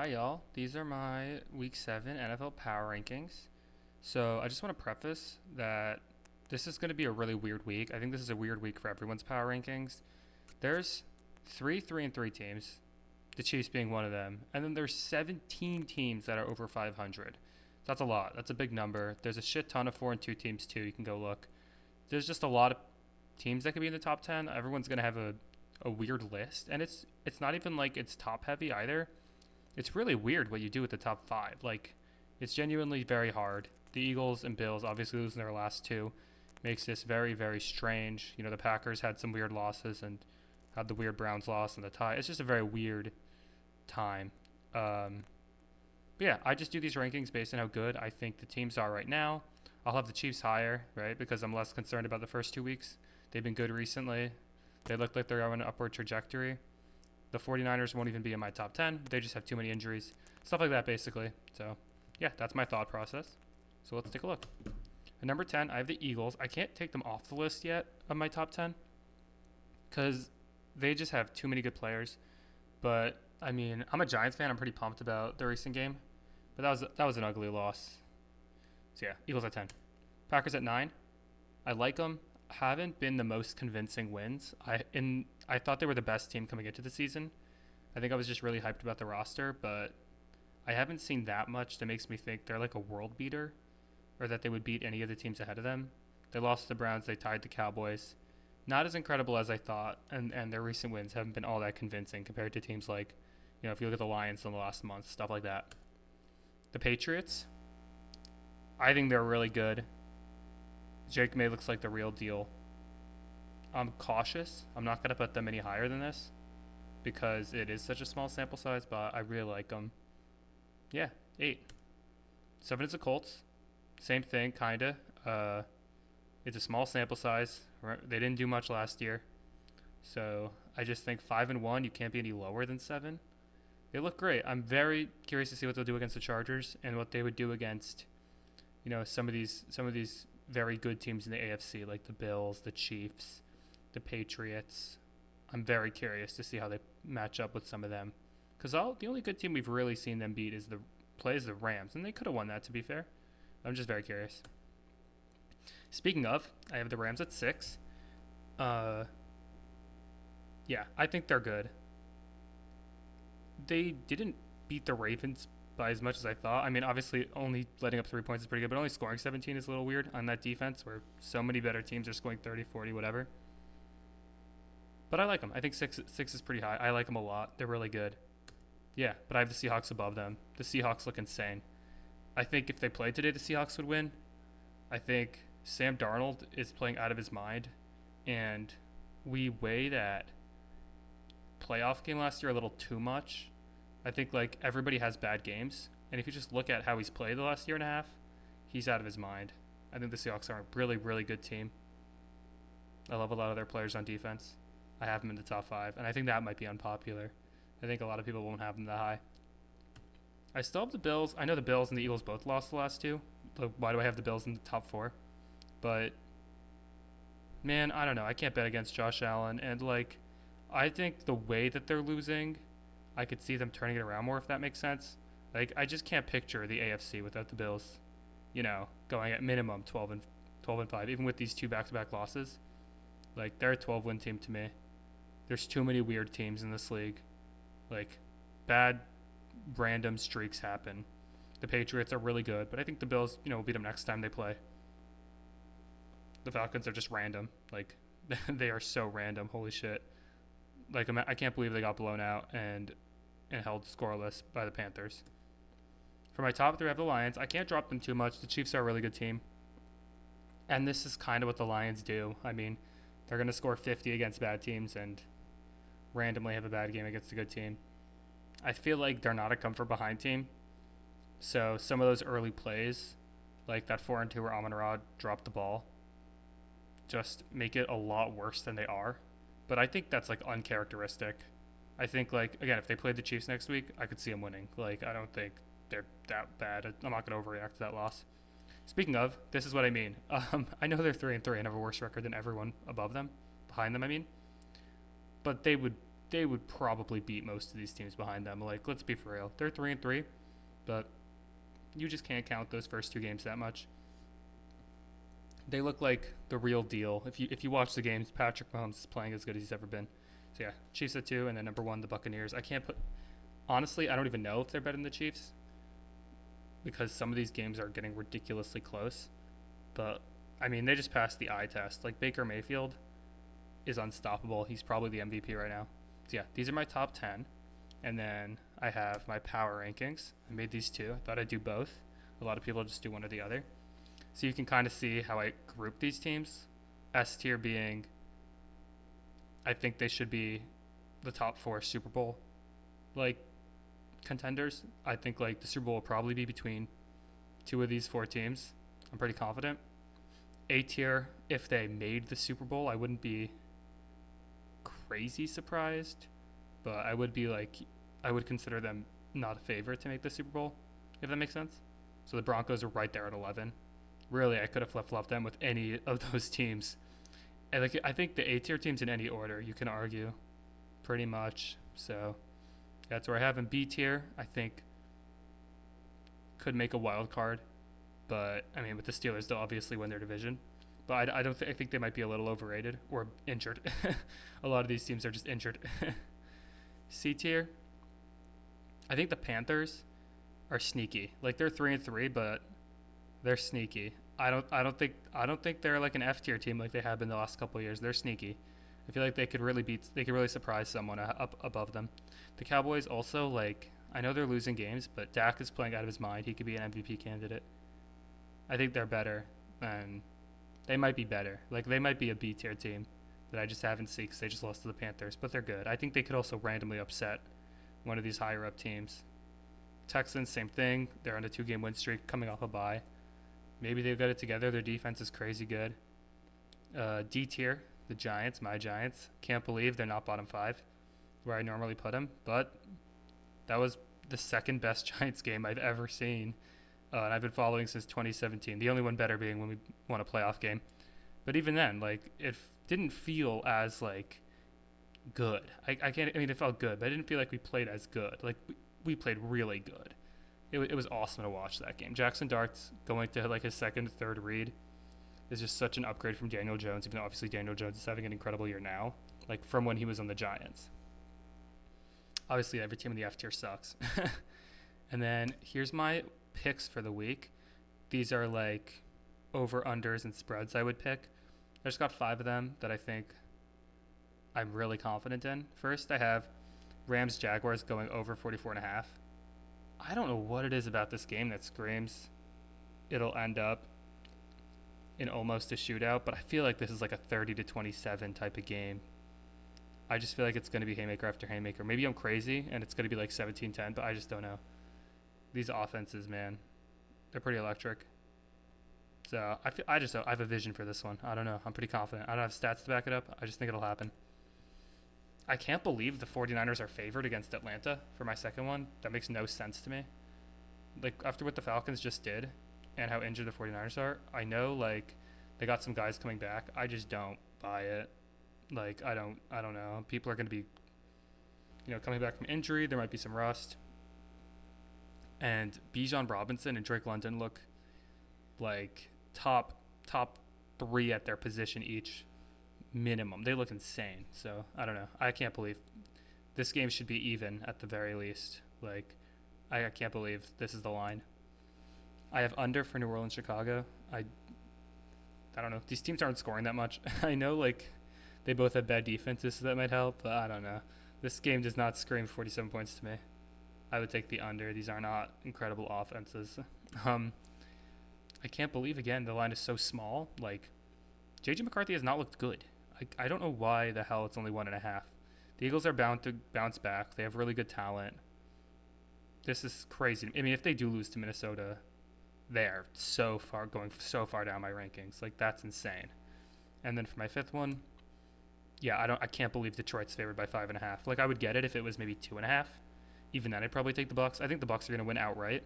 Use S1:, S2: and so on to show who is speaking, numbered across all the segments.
S1: Hi, y'all. These are my Week 7 NFL Power Rankings. So I just want to preface that this is going to be a really weird week. I think this is a weird week for everyone's Power Rankings. There's three 3-3 teams, the Chiefs being one of them. And then there's 17 teams that are over 500. That's a lot. That's a big number. There's a shit ton of 4-2 teams, too. You can go look. There's just a lot of teams that could be in the top 10. Everyone's going to have a weird list. And it's not even like it's top heavy either. It's really weird what you do with the top five. Like, it's genuinely very hard. The Eagles and Bills obviously losing their last two makes this very, very strange. You know, the Packers had some weird losses and had the weird Browns loss and the tie. It's just a very weird time. But yeah, I just do these rankings based on how good I think the teams are right now. I'll have the Chiefs higher, right? Because I'm less concerned about the first 2 weeks. They've been good recently. They look like they're on an upward trajectory. The 49ers won't even be in my top 10. They just have too many injuries. Stuff like that, basically. So, yeah, that's my thought process. So let's take a look. At number 10, I have the Eagles. I can't take them off the list yet of my top 10 because they just have too many good players. But, I mean, I'm a Giants fan. I'm pretty pumped about the recent game. But that was an ugly loss. So, yeah, Eagles at 10. Packers at 9. I like them. Haven't been the most convincing wins. I thought they were the best team coming into the season. I think I was just really hyped about the roster, but I haven't seen that much that makes me think they're like a world beater or that they would beat any of the teams ahead of them. They lost to the Browns, they tied the Cowboys. Not as incredible as I thought, and their recent wins haven't been all that convincing compared to teams like, you know, if you look at the Lions in the last month, stuff like that. The Patriots, I think they're really good. Jake May looks like the real deal. I'm cautious. I'm not going to put them any higher than this because it is such a small sample size, but I really like them. Yeah, 8. 7 is the Colts. Same thing, kind of. It's a small sample size. They didn't do much last year. So I just think 5-1, you can't be any lower than 7. They look great. I'm very curious to see what they'll do against the Chargers and what they would do against, you know, some of these very good teams in the AFC, like the Bills, the Chiefs, the Patriots. I'm very curious to see how they match up with some of them. Because the only good team we've really seen them beat is the Rams, and they could have won that, to be fair. I'm just very curious. Speaking of, I have the Rams at 6. Uh, yeah, I think they're good. They didn't beat the Ravens by as much as I thought. I mean, obviously, only letting up 3 points is pretty good, but only scoring 17 is a little weird on that defense where so many better teams are scoring 30, 40, whatever. But I like them. I think six is pretty high. I like them a lot. They're really good. Yeah, but I have the Seahawks above them. The Seahawks look insane. I think if they played today, the Seahawks would win. I think Sam Darnold is playing out of his mind, and we weigh that playoff game last year a little too much. I think like everybody has bad games, and if you just look at how he's played the last year and a half, he's out of his mind. I think the Seahawks are a really, really good team. I love a lot of their players on defense. I have them in the top 5, and I think that might be unpopular. I think a lot of people won't have them that high. I still have the Bills. I know the Bills and the Eagles both lost the last two. Like, why do I have the Bills in the top 4? But man, I don't know. I can't bet against Josh Allen, and like, I think the way that they're losing, I could see them turning it around more if that makes sense. Like, I just can't picture the AFC without the Bills, you know, going at minimum 12-5, even with these two back-to-back losses. Like, they're a 12-win team to me. There's too many weird teams in this league. Like, bad random streaks happen. The Patriots are really good, but I think the Bills, you know, will beat them next time they play. The Falcons are just random. Like, they are so random. Holy shit. Like, I can't believe they got blown out and held scoreless by the Panthers. For my top 3, I have the Lions. I can't drop them too much. The Chiefs are a really good team. And this is kind of what the Lions do. I mean, they're going to score 50 against bad teams and randomly have a bad game against a good team. I feel like they're not a come from behind team. So some of those early plays, like that 4-2 where Amon-Ra dropped the ball, just make it a lot worse than they are. But I think that's like uncharacteristic. I think like, again, if they played the Chiefs next week, I could see them winning. Like, I don't think they're that bad. I'm not going to overreact to that loss. Speaking of, this is what I mean. I know they're 3-3 and have a worse record than everyone above them, behind them, I mean. But they would they would probably beat most of these teams behind them. Like, let's be for real. They're 3-3, but you just can't count those first two games that much. They look like the real deal. If you watch the games, Patrick Mahomes is playing as good as he's ever been. So yeah, Chiefs at 2, and then number 1, the Buccaneers. I can't put honestly, I don't even know if they're better than the Chiefs because some of these games are getting ridiculously close. But I mean, they just passed the eye test. Like Baker Mayfield is unstoppable. He's probably the MVP right now. So yeah, these are my top 10. And then I have my power rankings. I made these two. I thought I'd do both. A lot of people just do one or the other. So you can kind of see how I group these teams. S tier being, I think they should be the top 4 Super Bowl like contenders. I think like the Super Bowl will probably be between 2 of these 4 teams. I'm pretty confident. A tier, if they made the Super Bowl, I wouldn't be crazy surprised, but I would be like, I would consider them not a favorite to make the Super Bowl, if that makes sense. So the Broncos are right there at 11. Really, I could have flip-flopped them with any of those teams. And like, I think the A tier teams in any order, you can argue, pretty much. So that's where I have them. B tier, I think, could make a wild card, but I mean, with the Steelers, they'll obviously win their division. But I don't. I think they might be a little overrated or injured. A lot of these teams are just injured. C tier, I think the Panthers are sneaky. Like they're 3-3, but they're sneaky. I don't think they're like an F tier team like they have been the last couple of years. They're sneaky. I feel like they could really surprise someone up above them. The Cowboys also, like, I know they're losing games, but Dak is playing out of his mind. He could be an MVP candidate. I think they're better, and they might be better. Like they might be a B tier team that I just haven't seen because they just lost to the Panthers, but they're good. I think they could also randomly upset one of these higher up teams. Texans, same thing. They're on a 2-game win streak, coming off a bye. Maybe they've got it together. Their defense is crazy good. D tier, the Giants, my Giants. Can't believe they're not bottom 5 where I normally put them, but that was the second best Giants game I've ever seen. And I've been following since 2017. The only one better being when we won a playoff game. But even then, like, it didn't feel as, like, good. I mean, it felt good, but I didn't feel like we played as good. Like, we played really good. It was awesome to watch that game. Jackson Dart's going to like his second, third read is just such an upgrade from Daniel Jones, even though obviously Daniel Jones is having an incredible year now, like from when he was on the Giants. Obviously, every team in the F tier sucks. And then here's my picks for the week. These are like over-unders and spreads I would pick. I just got 5 of them that I think I'm really confident in. First, I have Rams-Jaguars going over 44.5. I don't know what it is about this game that screams it'll end up in almost a shootout, but I feel like this is like a 30-27 type of game. I just feel like it's going to be haymaker after haymaker. Maybe I'm crazy and it's going to be like 17-10, but I just don't know. These offenses, man, they're pretty electric. So I have a vision for this one. I don't know. I'm pretty confident. I don't have stats to back it up. I just think it'll happen. I can't believe the 49ers are favored against Atlanta for my second one. That makes no sense to me. Like, after what the Falcons just did and how injured the 49ers are, I know, like, they got some guys coming back. I just don't buy it. Like, I don't know. People are going to be, coming back from injury. There might be some rust. And Bijan Robinson and Drake London look like top 3 at their position each. Minimum. They look insane. So I don't know. I can't believe this game should be even at the very least. Like, I can't believe this is the line. I have under for New Orleans, Chicago. I don't know. These teams aren't scoring that much. I know, like, they both have bad defenses, so that might help, but I don't know. This game does not scream 47 points to me. I would take the under. These are not incredible offenses. I can't believe, again, the line is so small. Like, J.J. McCarthy has not looked good. I don't know why the hell it's only 1.5. The Eagles are bound to bounce back. They have really good talent. This is crazy. I mean, if they do lose to Minnesota, they're going so far down my rankings. Like, that's insane. And then for my fifth one, yeah, I can't believe Detroit's favored by 5.5. Like, I would get it if it was maybe 2.5. Even then, I'd probably take the Bucs. I think the Bucs are going to win outright.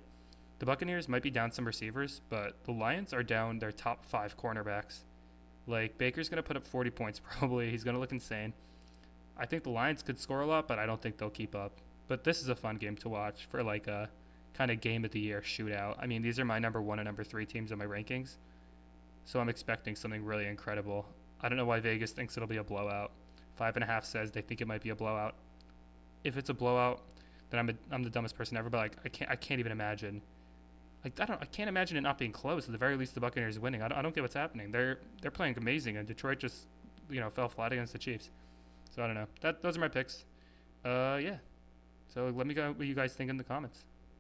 S1: The Buccaneers might be down some receivers, but the Lions are down their top 5 cornerbacks. Like, Baker's going to put up 40 points probably. He's going to look insane. I think the Lions could score a lot, but I don't think they'll keep up. But this is a fun game to watch for like a kind of game of the year shootout. I mean, these are my number one and number three teams in my rankings, so I'm expecting something really incredible. I don't know why Vegas thinks it'll be a blowout. 5.5 says they think it might be a blowout. If it's a blowout, then I'm the dumbest person ever. But like I can't even imagine. Like I can't imagine it not being close. At the very least, the Buccaneers winning. I don't get what's happening. They're playing amazing, and Detroit just fell flat against the Chiefs. So I don't know. Those are my picks. Yeah. So let me know what you guys think in the comments.